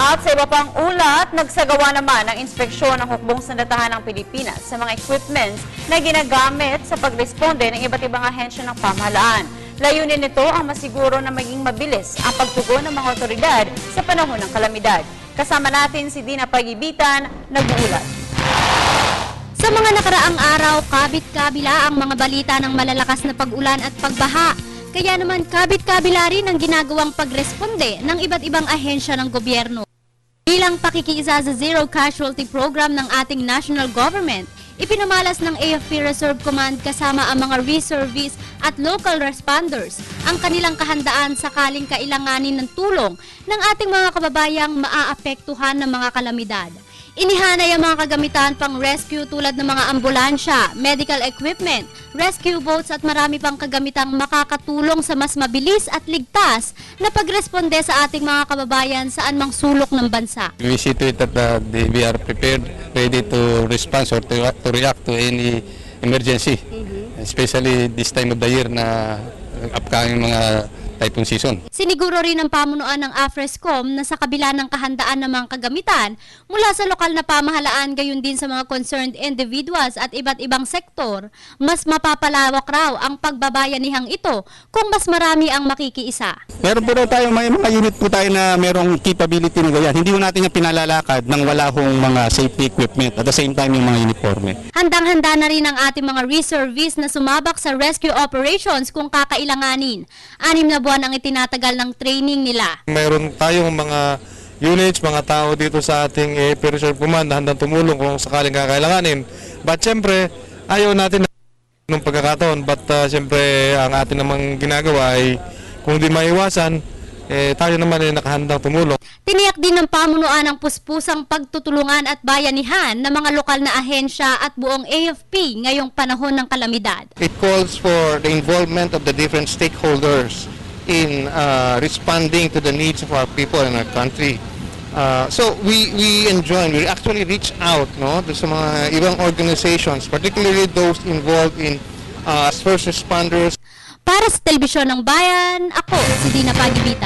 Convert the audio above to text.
At sa iba pang ulat, nagsagawa naman ng inspeksyon ng Hukbong Sandatahan ng Pilipinas sa mga equipments na ginagamit sa pagresponde ng iba't ibang ahensya ng pamahalaan. Layunin nito ang masiguro na maging mabilis ang pagtugon ng mga otoridad sa panahon ng kalamidad. Kasama natin si Dina Pagibitan, nag-uulat. Sa mga nakaraang araw, kabit-kabila ang mga balita ng malalakas na pag-ulan at pagbaha. Kaya naman kabit-kabila rin ang ginagawang pagresponde ng iba't ibang ahensya ng gobyerno. Bilang pakikiisa sa Zero Casualty Program ng ating national government, ipinamalas ng AFP Reserve Command kasama ang mga reservists at local responders ang kanilang kahandaan sakaling kailanganin ng tulong ng ating mga kababayang maaapektuhan ng mga kalamidad. Inihanay ang mga kagamitan pang rescue tulad ng mga ambulansya, medical equipment, rescue boats at marami pang kagamitang makakatulong sa mas mabilis at ligtas na pagresponde sa ating mga kababayan saan mang sulok ng bansa. We see to it that we are prepared, ready to respond or to react to any emergency, especially this time of the year na upcoming mga typhoon season. Siniguro rin ng pamunuan ng AFRESCOM na sa kabila ng kahandaan ng mga kagamitan mula sa lokal na pamahalaan gayon din sa mga concerned individuals at iba't ibang sektor, mas mapapalawak raw ang pagbabayanihang ito kung mas marami ang makikiisa. Meron po tayo may mga unit po tayo na merong capability na ganyan. Hindi po natin yung pinalalakad ng wala hong mga safety equipment at the same time yung mga uniforme. Handang-handa na rin ang ating mga reservists na sumabak sa rescue operations kung kakailanganin. 6 na buwan ang itinatagal ng training nila. Mayroon tayong mga units, mga tao dito sa ating AFP Reserve Command na handang tumulong kung sakaling kakailanganin. But siyempre, ayaw natin ng pagkakataon. But siyempre, ang atin namang ginagawa ay kung di maiwasan, tayo naman ay nakahandang tumulong. Tiniyak din ng pamunuan ang puspusang pagtutulungan at bayanihan ng mga lokal na ahensya at buong AFP ngayong panahon ng kalamidad. It calls for the involvement of the different stakeholders in responding to the needs of our people in our country. So we actually reach out sa mga ibang organizations, particularly those involved in first responders. Para sa Telebisyon ng Bayan, ako si Dina Pagibitan.